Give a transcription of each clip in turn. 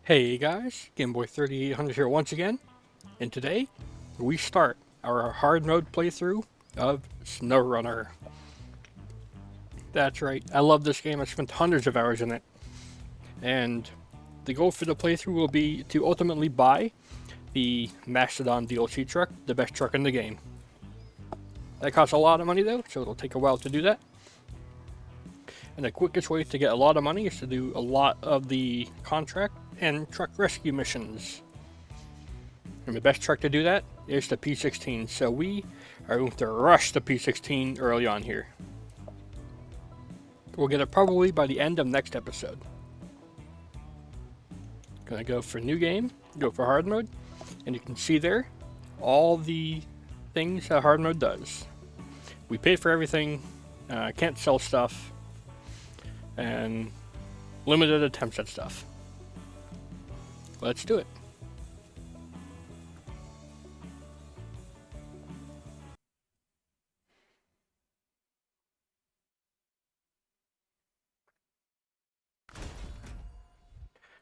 Hey guys, GameBoy3800 here once again, and today we start our hard mode playthrough of Snowrunner. That's right, I love this game. I spent hundreds of hours in it, and the goal for the playthrough will be to ultimately buy the Mastodon DLC truck, the best truck in the game. That costs a lot of money though, so it'll take a while to do that. And the quickest way to get a lot of money is to do a lot of the contract and truck rescue missions. And the best truck to do that is the P16, so we are going to rush the P16 early on here. We'll get it probably by the end of next episode. Gonna go for new game, go for hard mode, and you can see there all the things that hard mode does. We pay for everything, can't sell stuff, and limited attempts at stuff. Let's do it.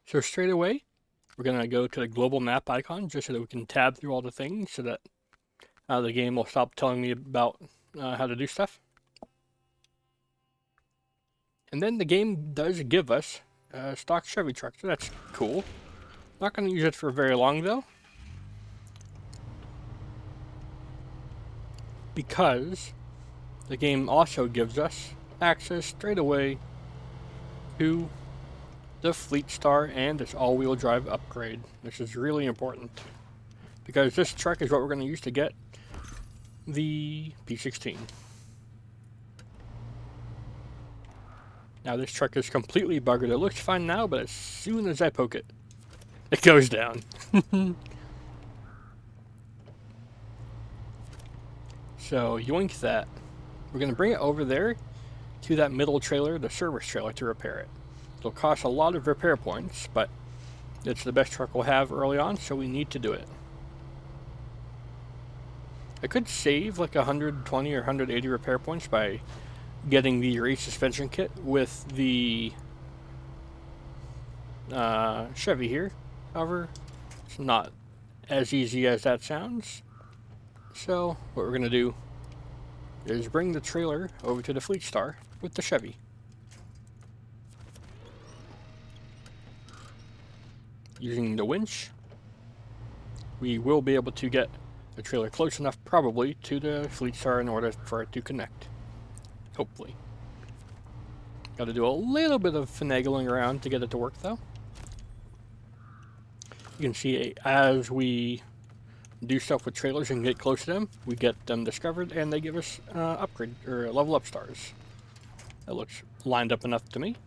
So straight away, we're going to go to the global map icon just so that we can tab through all the things so that the game will stop telling me about how to do stuff. And then the game does give us a stock Chevy truck, so that's cool. Not going to use it for very long though, because the game also gives us access straight away to the Fleet Star and this all-wheel drive upgrade. This is really important because this truck is what we're going to use to get the P16. Now this truck is completely buggered. It looks fine now, but as soon as I poke it, it goes down. So yoink that. We're going to bring it over there to that middle trailer, the service trailer, to repair it. It'll cost a lot of repair points, but it's the best truck we'll have early on, so we need to do it. I could save like 120 or 180 repair points by getting the race suspension kit with the Chevy here. However, it's not as easy as that sounds. So what we're going to do is bring the trailer over to the Fleet Star with the Chevy. Using the winch, we will be able to get the trailer close enough probably to the Fleet Star in order for it to connect. Hopefully. Got to do a little bit of finagling around to get it to work though. You can see as we do stuff with trailers and get close to them, we get them discovered and they give us upgrade or level up stars. That looks lined up enough to me.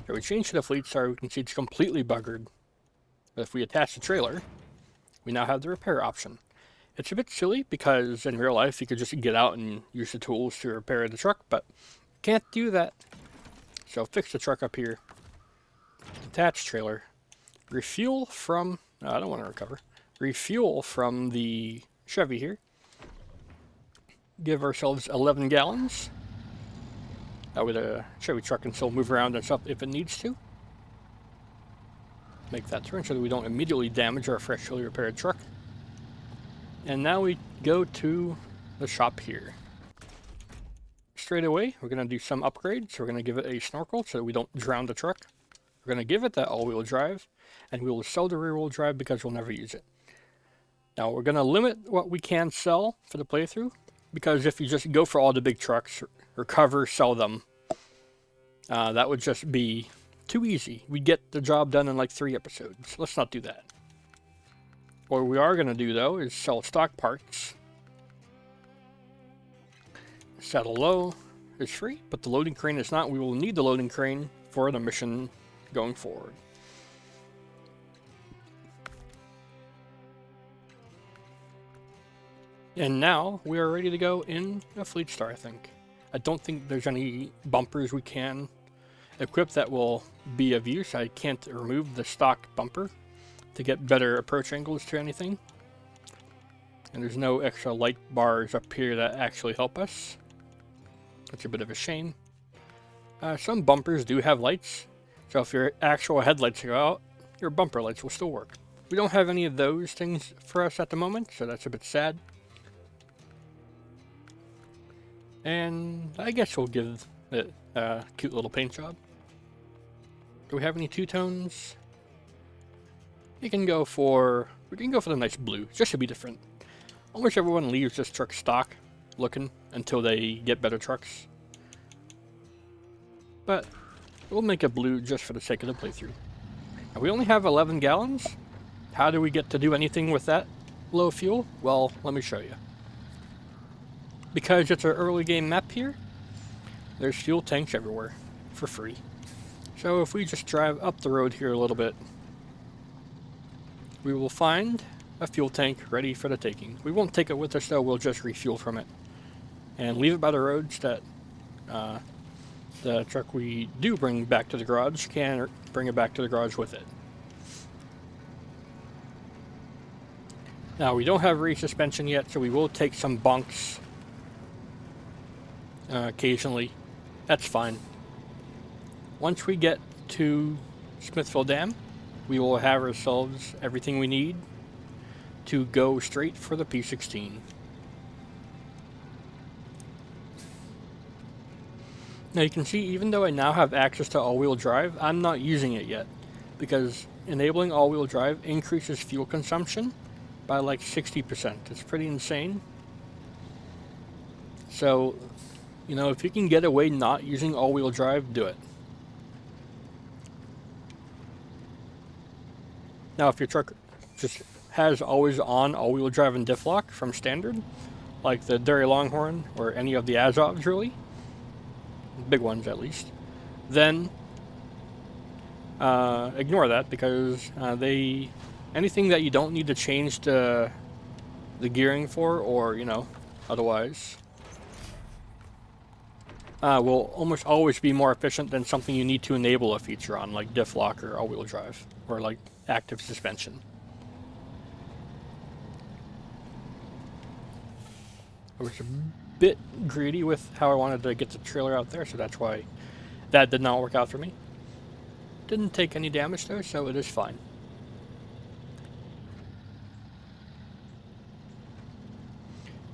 So we change to the Fleet Star, we can see it's completely buggered. But if we attach the trailer, we now have the repair option. It's a bit silly because in real life you could just get out and use the tools to repair the truck, but can't do that. So fix the truck up here. Attach trailer. Refuel from... I don't want to recover. Refuel from the Chevy here. Give ourselves 11 gallons. That way the Chevy truck can still move around and stuff if it needs to. Make that turn so that we don't immediately damage our freshly repaired truck. And now we go to the shop here. Straight away, we're going to do some upgrades. We're going to give it a snorkel so that we don't drown the truck. We're going to give it that all-wheel drive, and we will sell the rear-wheel drive because we'll never use it. Now we're going to limit what we can sell for the playthrough, because if you just go for all the big trucks, recover, sell them, that would just be too easy. We'd get the job done in like 3 episodes. Let's not do that. What we are going to do though is sell stock parts. Saddle low is free, but the loading crane is not. We will need the loading crane for the mission going forward. And now we are ready to go in a Fleet Star, I think. I don't think there's any bumpers we can equip that will be of use. I can't remove the stock bumper to get better approach angles to anything. And there's no extra light bars up here that actually help us. That's a bit of a shame. Some bumpers do have lights. So if your actual headlights go out, your bumper lights will still work. We don't have any of those things for us at the moment, so that's a bit sad. And I guess we'll give it a cute little paint job. Do we have any two-tones? We can go for the nice blue, just to be different. Almost everyone leaves this truck stock looking until they get better trucks. But we'll make it blue just for the sake of the playthrough. Now, we only have 11 gallons. How do we get to do anything with that low fuel? Well, let me show you. Because it's an early game map here, there's fuel tanks everywhere for free. So if we just drive up the road here a little bit, we will find a fuel tank ready for the taking. We won't take it with us though, we'll just refuel from it. And leave it by the roads that the truck we do bring back to the garage can bring it back to the garage with it. Now we don't have rear suspension yet, so we will take some bunks occasionally. That's fine. Once we get to Smithville Dam, we will have ourselves everything we need to go straight for the P16. Now you can see, even though I now have access to all-wheel drive, I'm not using it yet, because enabling all-wheel drive increases fuel consumption by like 60%. It's pretty insane. So, you know, if you can get away not using all-wheel drive, do it. Now, if your truck just has always on all-wheel drive and diff lock from standard, like the Dairy Longhorn or any of the Azovs really, big ones at least, then ignore that, because anything that you don't need to change the gearing for, or you know, otherwise, will almost always be more efficient than something you need to enable a feature on, like diff lock or all-wheel drive, or like active suspension. I was a bit greedy with how I wanted to get the trailer out there, so that's why that did not work out for me. Didn't take any damage though, so it is fine.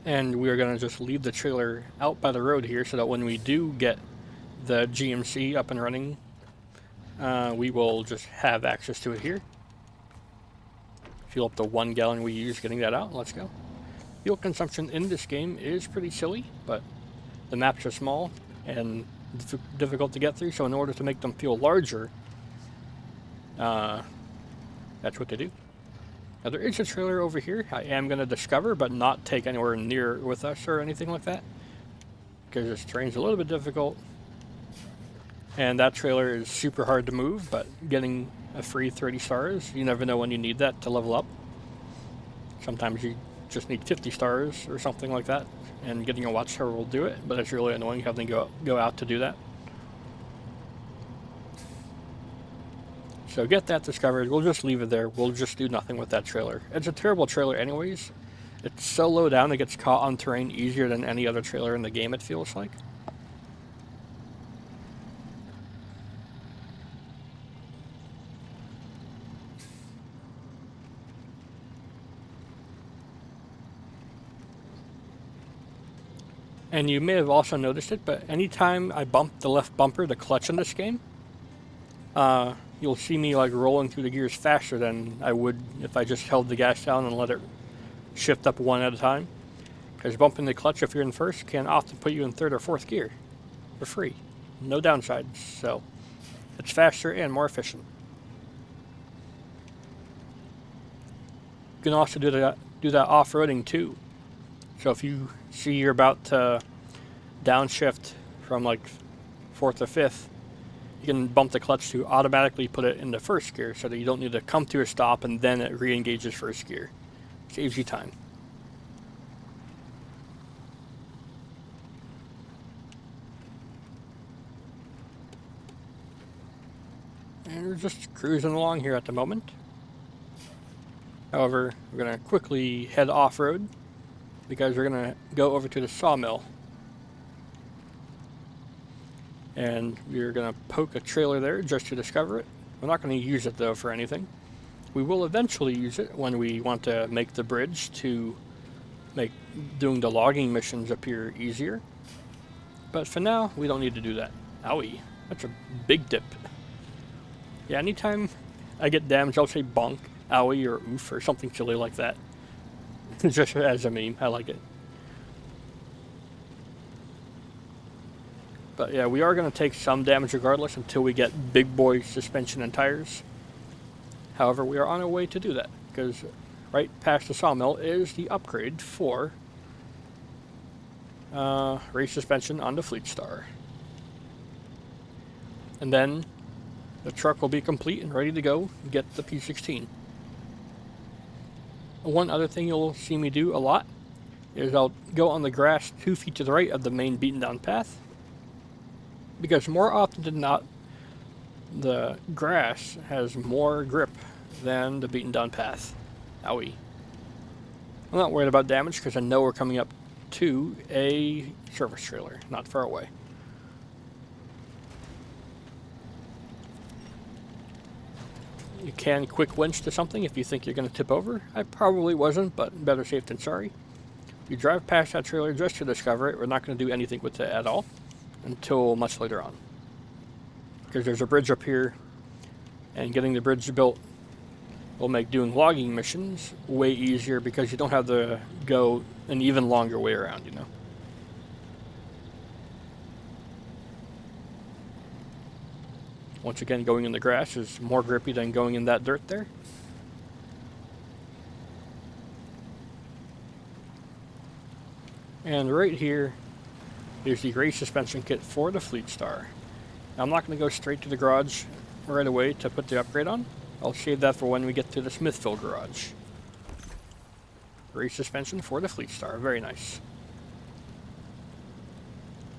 And we are going to just leave the trailer out by the road here, so that when we do get the GMC up and running, we will just have access to it here. Fuel up the 1 gallon we use getting that out. Let's go. Fuel consumption in this game is pretty silly, but the maps are small and difficult to get through, so in order to make them feel larger, that's what they do. Now there is a trailer over here I am going to discover, but not take anywhere near with us or anything like that, because this terrain's a little bit difficult, and that trailer is super hard to move, but getting a free 30 stars, you never know when you need that to level up. Sometimes you just need 50 stars or something like that, and getting a watchtower will do it, but it's really annoying having to go out to do that. So get that discovered. We'll just leave it there. We'll just do nothing with that trailer. It's a terrible trailer anyways. It's so low down it gets caught on terrain easier than any other trailer in the game, it feels like. And you may have also noticed it, but anytime I bump the left bumper, the clutch in this game, you'll see me like rolling through the gears faster than I would if I just held the gas down and let it shift up one at a time. Because bumping the clutch if you're in first can often put you in third or fourth gear for free. No downsides, so it's faster and more efficient. You can also do that off-roading too. So if you see you're about to downshift from like 4th or 5th, you can bump the clutch to automatically put it into first gear, so that you don't need to come to a stop and then it re-engages first gear. Saves you time. And we're just cruising along here at the moment. However, we're going to quickly head off-road, because we're going to go over to the sawmill. And we're going to poke a trailer there just to discover it. We're not going to use it though for anything. We will eventually use it when we want to make the bridge to make doing the logging missions appear easier. But for now, we don't need to do that. Owie, that's a big dip. Yeah, anytime I get damaged, I'll say bonk, owie, or oof, or something silly like that. Just as a meme, I like it. But yeah, we are going to take some damage regardless until we get big boy suspension and tires. However, we are on our way to do that, because right past the sawmill is the upgrade for race suspension on the Fleet Star. And then the truck will be complete and ready to go get the P16. One other thing you'll see me do a lot is I'll go on the grass 2 feet to the right of the main beaten down path, because more often than not the grass has more grip than the beaten down path. Owie. I'm not worried about damage because I know we're coming up to a service trailer not far away. You can quick winch to something if you think you're going to tip over. I probably wasn't, but better safe than sorry. You drive past that trailer just to discover it. We're not going to do anything with it at all until much later on, because there's a bridge up here, and getting the bridge built will make doing logging missions way easier because you don't have to go an even longer way around, you know. Once again, going in the grass is more grippy than going in that dirt there. And right here is the race suspension kit for the Fleet Star. Now, I'm not going to go straight to the garage right away to put the upgrade on. I'll save that for when we get to the Smithville garage. Race suspension for the Fleet Star, very nice.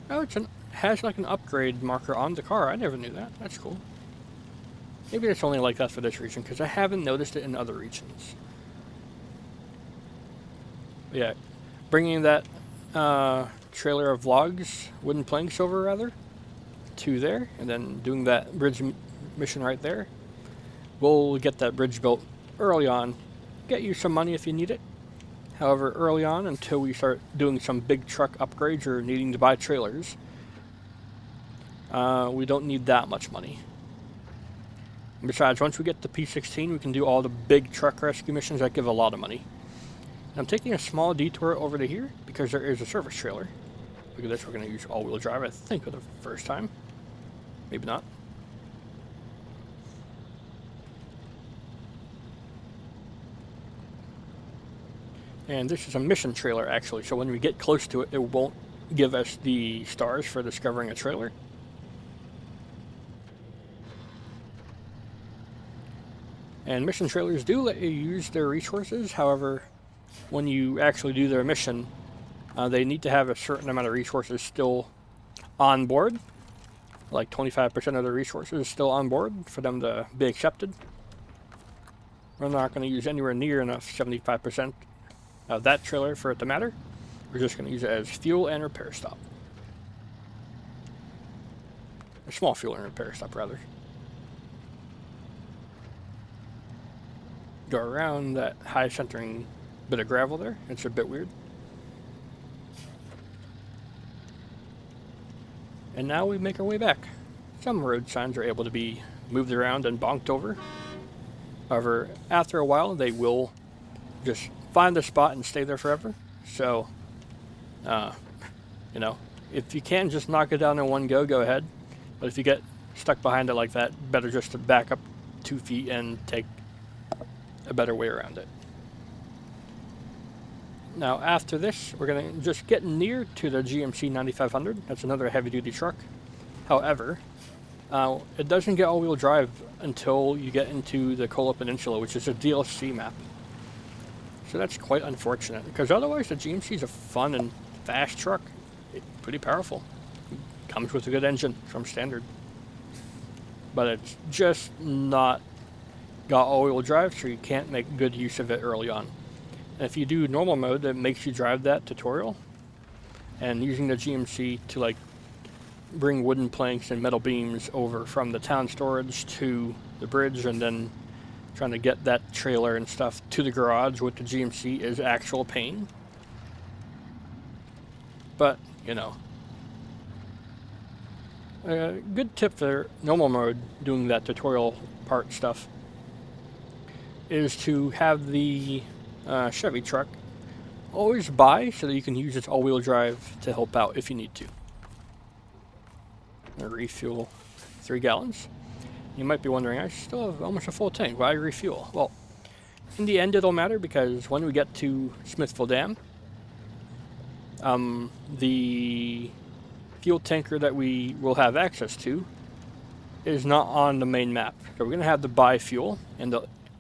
Oh, it has like an upgrade marker on the car. I never knew that. That's cool. Maybe it's only like that for this region, because I haven't noticed it in other regions. But yeah, bringing that trailer of logs, wooden planks over rather, to there, and then doing that bridge mission right there. We'll get that bridge built early on. Get you some money if you need it. However, early on, until we start doing some big truck upgrades or needing to buy trailers, we don't need that much money. And besides, once we get the P16, we can do all the big truck rescue missions that give a lot of money. And I'm taking a small detour over to here because there is a service trailer. Look at this, we're going to use all-wheel drive, I think, for the first time. Maybe not. And this is a mission trailer, actually, so when we get close to it, it won't give us the stars for discovering a trailer. And mission trailers do let you use their resources. However, when you actually do their mission, they need to have a certain amount of resources still on board. Like 25% of the resources still on board for them to be accepted. We're not going to use anywhere near enough 75% of that trailer for it to matter. We're just going to use it as fuel and repair stop. A small fuel and repair stop, rather. Go around that high centering bit of gravel there. It's a bit weird. And now we make our way back. Some road signs are able to be moved around and bonked over. However, after a while, they will just find the spot and stay there forever. So, you know, if you can just knock it down in one go, go ahead. But if you get stuck behind it like that, better just to back up 2 feet and take a better way around it. Now, after this, we're going to just get near to the GMC 9500. That's another heavy-duty truck. However, it doesn't get all-wheel drive until you get into the Kola Peninsula, which is a DLC map. So that's quite unfortunate, because otherwise the GMC is a fun and fast truck. It's pretty powerful. Comes with a good engine from standard. But it's just not got all-wheel drive, so you can't make good use of it early on. And if you do normal mode, it makes you drive that tutorial. And using the GMC to like bring wooden planks and metal beams over from the town storage to the bridge, and then trying to get that trailer and stuff to the garage with the GMC is actual pain. But, you know, a good tip for normal mode doing that tutorial part stuff is to have the Chevy truck always buy so that you can use its all-wheel drive to help out if you need to. And refuel 3 gallons. You might be wondering, I still have almost a full tank, why refuel? Well, in the end it'll matter, because when we get to Smithville Dam, the fuel tanker that we will have access to is not on the main map. So we're going to have to buy fuel, and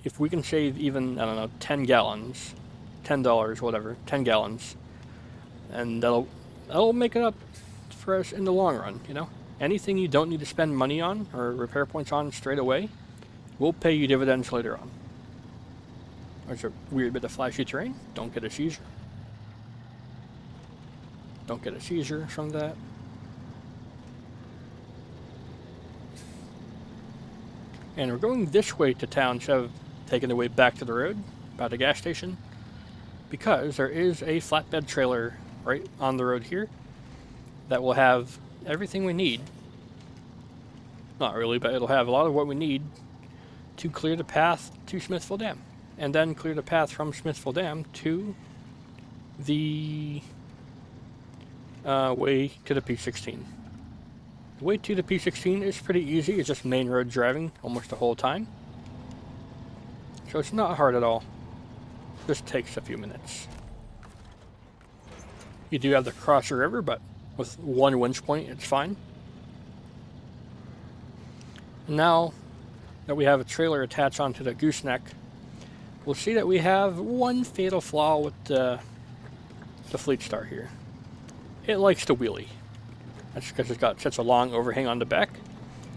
if we can save even, I don't know, 10 gallons, $10, whatever, 10 gallons, and that'll make it up for us in the long run, you know? Anything you don't need to spend money on or repair points on straight away will pay you dividends later on. There's a weird bit of flashy terrain. Don't get a seizure. Don't get a seizure from that. And we're going this way to town instead of taking the way back to the road by the gas station, because there is a flatbed trailer right on the road here that will have everything we need. Not really, but it'll have a lot of what we need to clear the path to Smithville Dam, and then clear the path from Smithville Dam to the way to the P16. The way to the P16 is pretty easy. It's just main road driving almost the whole time. So it's not hard at all. Just takes a few minutes. You do have to cross the river, but with one winch point, it's fine. Now that we have a trailer attached onto the gooseneck, we'll see that we have one fatal flaw with the Fleet Star here. It likes to wheelie. That's because it's got such a long overhang on the back.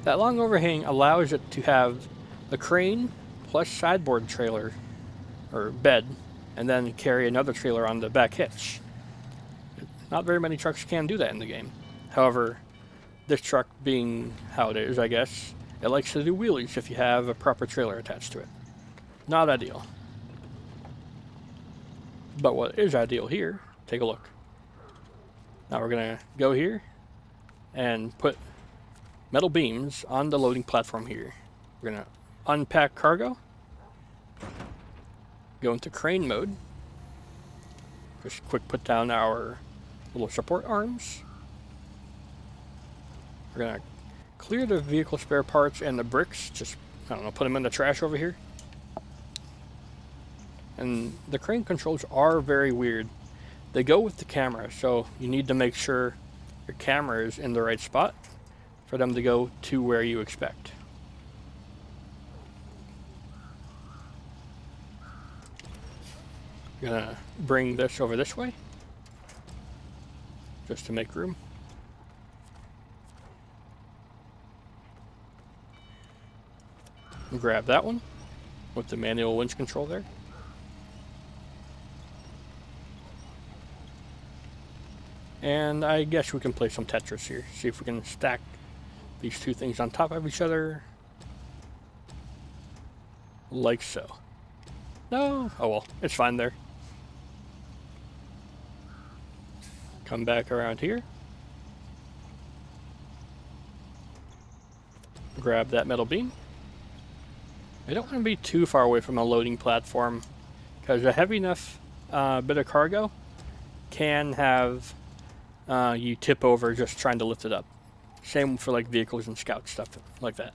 That long overhang allows it to have the crane plus sideboard trailer, or bed, and then carry another trailer on the back hitch. Not very many trucks can do that in the game. However, this truck being how it is, I guess, it likes to do wheelies if you have a proper trailer attached to it. Not ideal. But what is ideal here, take a look. Now we're going to go here and put metal beams on the loading platform here. We're going to unpack cargo, go into crane mode, just quick put down our little support arms. We're going to clear the vehicle spare parts and the bricks, just, I don't know, put them in the trash over here. And the crane controls are very weird. They go with the camera, so you need to make sure your camera is in the right spot for them to go to where you expect. I'm gonna bring this over this way, just to make room. Grab that one with the manual winch control there. And I guess we can play some Tetris here. See if we can stack these two things on top of each other. Like so. No? Oh well, it's fine there. Come back around here. Grab that metal beam. I don't want to be too far away from a loading platform, because a heavy enough bit of cargo can have you tip over just trying to lift it up. Same for like vehicles and scout stuff like that.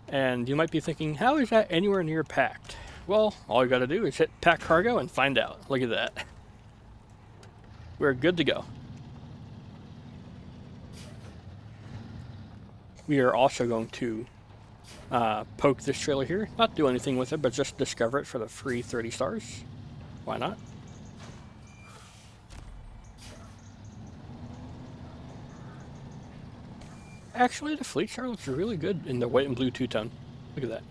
And you might be thinking, how is that anywhere near packed? Well, all you got to do is hit pack cargo and find out. Look at that. We're good to go. We are also going to poke this trailer here. Not do anything with it, but just discover it for the free 30 stars. Why not? Actually, the Fleet Star looks really good in the white and blue two-tone. Look at that.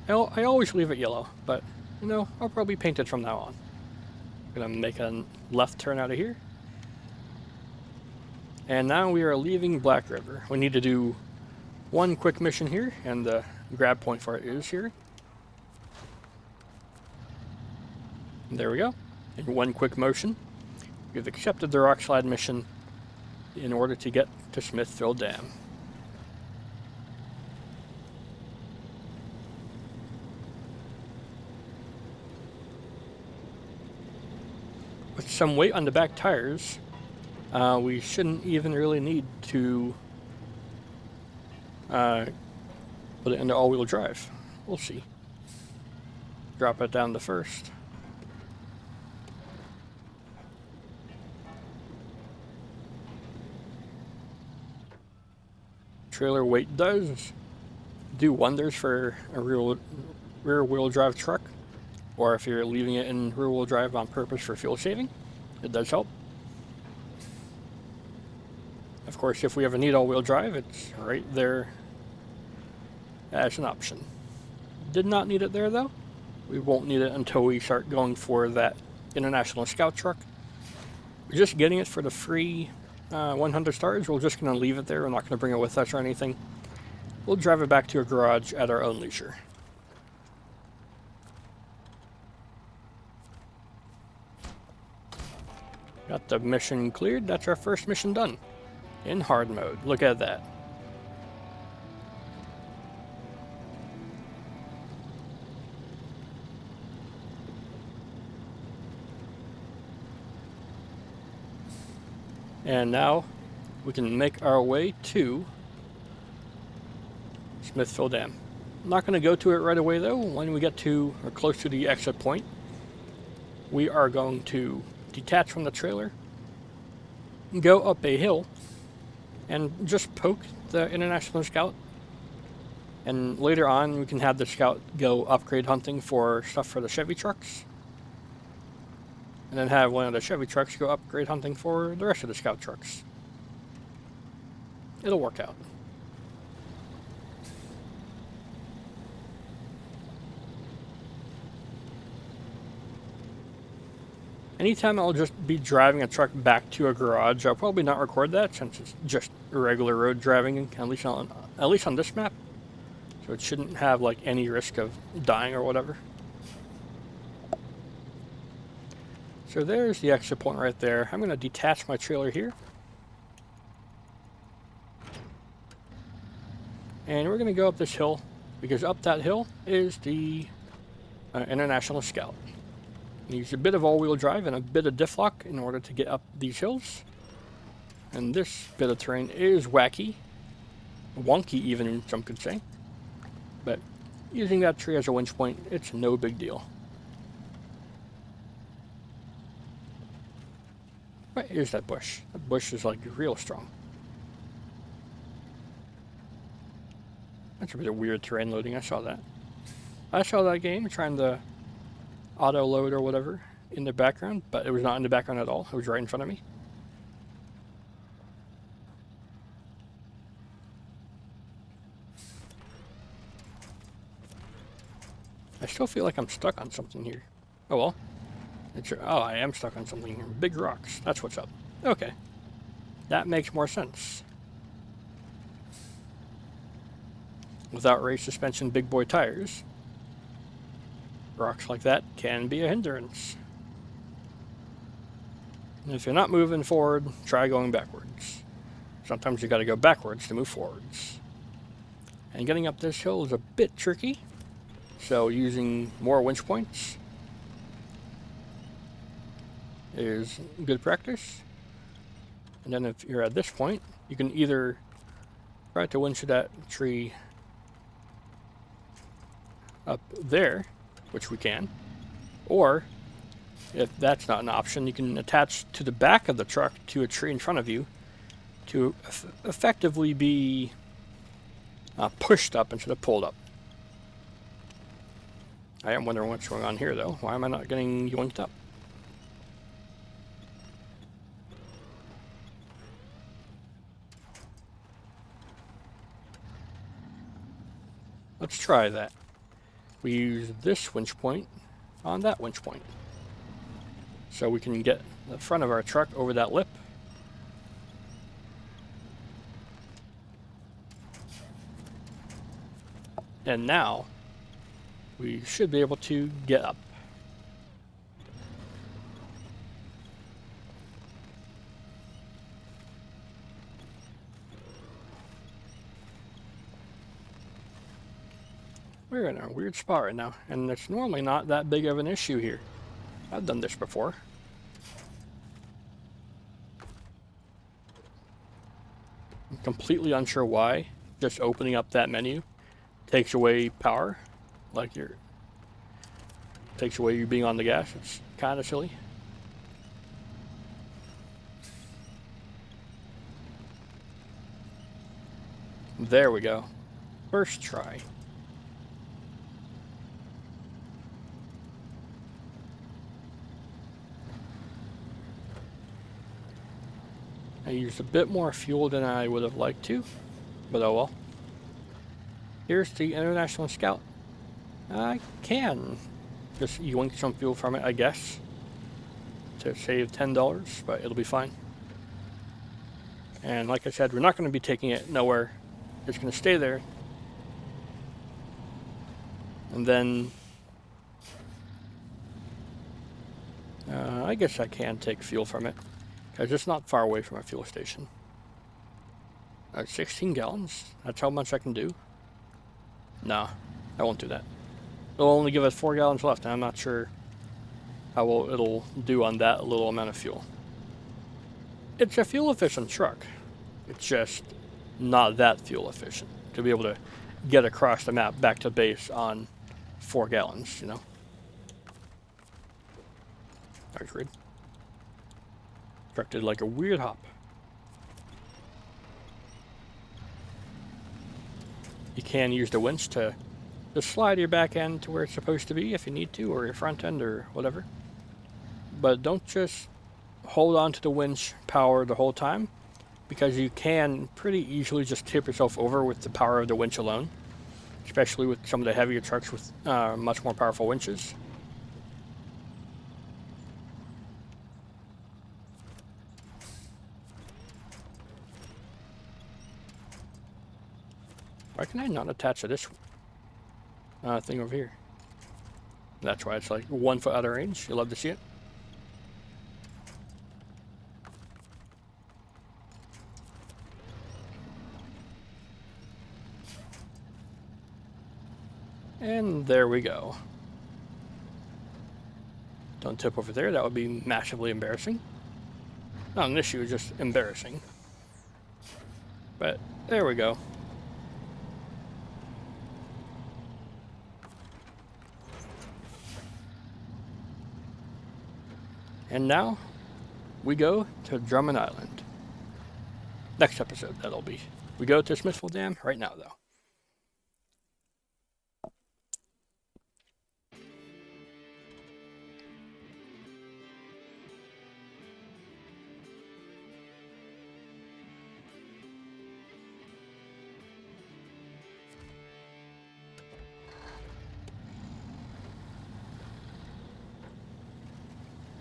I always leave it yellow, but, you know, I'll probably paint it from now on. I'm gonna make a left turn out of here. And now we are leaving Black River. We need to do one quick mission here, and the grab point for it is here. And there we go. In one quick motion, we've accepted the rock slide mission in order to get to Smithville Dam. With some weight on the back tires, we shouldn't even really need to put it into all-wheel drive. We'll see. Drop it down to first. Trailer weight does do wonders for a rear-wheel drive truck, or if you're leaving it in rear-wheel drive on purpose for fuel saving, it does help. Of course, if we ever need all-wheel drive, it's right there as an option. Did not need it there though. We won't need it until we start going for that International Scout truck. We're just getting it for the free 100 stars. We're just going to leave it there. We're not going to bring it with us or anything. We'll drive it back to a garage at our own leisure. Got the mission cleared. That's our first mission done. In hard mode. Look at that. And now we can make our way to Smithville Dam. I'm not going to go to it right away though. When we get to or close to the exit point, we are going to detach from the trailer, go up a hill, and just poke the International Scout. And later on, we can have the Scout go upgrade hunting for stuff for the Chevy trucks. And then have one of the Chevy trucks go upgrade hunting for the rest of the Scout trucks. It'll work out. Anytime I'll just be driving a truck back to a garage, I'll probably not record that since it's just regular road driving, at least on this map. So it shouldn't have like any risk of dying or whatever. So there's the exit point right there. I'm going to detach my trailer here. And we're going to go up this hill, because up that hill is the International Scout. Use a bit of all-wheel drive and a bit of diff lock in order to get up these hills. And this bit of terrain is wacky. Wonky even, some could say. But using that tree as a winch point, it's no big deal. Right, here's that bush. That bush is like real strong. That's a bit of weird terrain loading, I saw that. I saw that game trying to auto load or whatever in the background, but it was not in the background at all. It was right in front of me. I still feel like I'm stuck on something here. Oh well. Oh, I am stuck on something here. Big rocks. That's what's up. Okay. That makes more sense. Without race suspension big boy tires, rocks like that can be a hindrance. And if you're not moving forward, try going backwards. Sometimes you got to go backwards to move forwards. And getting up this hill is a bit tricky, so using more winch points is good practice. And then if you're at this point, you can either try to winch that tree up there, which we can, or if that's not an option, you can attach to the back of the truck to a tree in front of you to effectively be pushed up instead of pulled up. I am wondering what's going on here though. Why am I not getting yoinked up? Let's try that. We use this winch point on that winch point. So we can get the front of our truck over that lip. And now we should be able to get up. We're in a weird spot right now, and it's normally not that big of an issue here. I've done this before. I'm completely unsure why just opening up that menu takes away power, like takes away you being on the gas. It's kind of silly. There we go. First try. I used a bit more fuel than I would have liked to, but oh well. Here's the International Scout. I can just yoink some fuel from it, I guess, to save $10, but it'll be fine. And like I said, we're not going to be taking it nowhere. It's going to stay there. And then I guess I can take fuel from it, because it's not far away from a fuel station. 16 gallons? That's how much I can do? Nah, I won't do that. It'll only give us 4 gallons left, and I'm not sure how well it'll do on that little amount of fuel. It's a fuel-efficient truck. It's just not that fuel-efficient to be able to get across the map back to base on 4 gallons, you know? That's good. Truck did like a weird hop. You can use the winch to just slide your back end to where it's supposed to be if you need to, or your front end or whatever. But don't just hold on to the winch power the whole time, because you can pretty easily just tip yourself over with the power of the winch alone, especially with some of the heavier trucks with much more powerful winches. Why can I not attach to this thing over here? That's why it's like 1 foot out of range. You love to see it. And there we go. Don't tip over there. That would be massively embarrassing. Not an issue, just embarrassing. But there we go. And now, we go to Drummond Island. Next episode, that'll be. We go to Smithville Dam right now, though.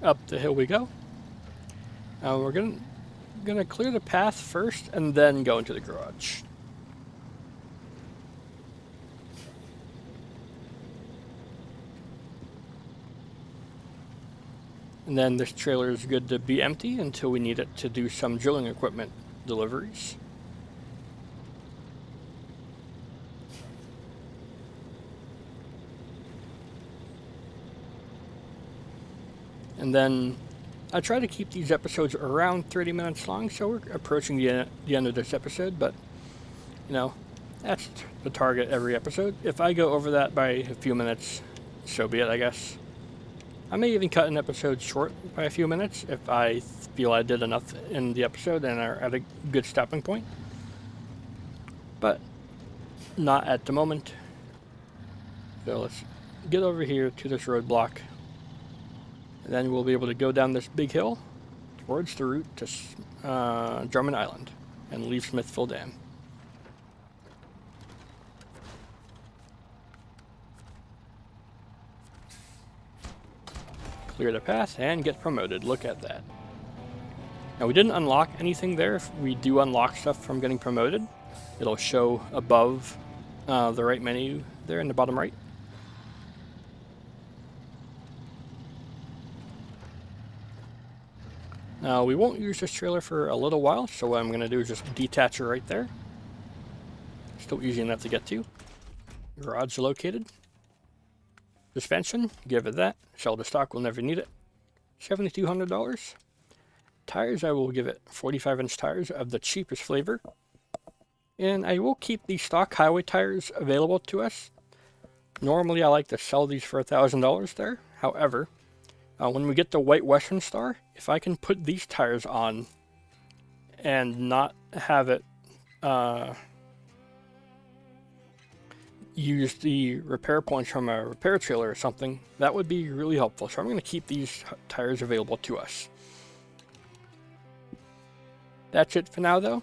Up the hill we go. We're gonna clear the path first and then go into the garage. And then this trailer is good to be empty until we need it to do some drilling equipment deliveries. And then I try to keep these episodes around 30 minutes long, so we're approaching the end of this episode, but, you know, that's the target every episode. If I go over that by a few minutes, so be it, I guess. I may even cut an episode short by a few minutes if I feel I did enough in the episode and are at a good stopping point. But not at the moment. So let's get over here to this roadblock. And then we'll be able to go down this big hill towards the route to Drummond Island and leave Smithville Dam. Clear the path and get promoted. Look at that. Now we didn't unlock anything there. If we do unlock stuff from getting promoted, it'll show above the right menu there in the bottom right. Now we won't use this trailer for a little while, so what I'm going to do is just detach it right there. Still easy enough to get to. Garage located. Suspension, give it that. Sell the stock, we'll never need it. $7,200. Tires, I will give it 45-inch tires of the cheapest flavor. And I will keep the stock highway tires available to us. Normally I like to sell these for $1,000 there. However, when we get the white Western Star, if I can put these tires on and not have it use the repair points from a repair trailer or something, that would be really helpful. So I'm going to keep these tires available to us. That's it for now though.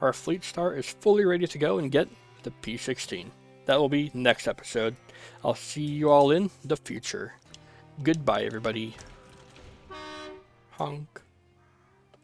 Our Fleet Star is fully ready to go and get the P16. That will be next episode. I'll see you all in the future. Goodbye everybody. Honk.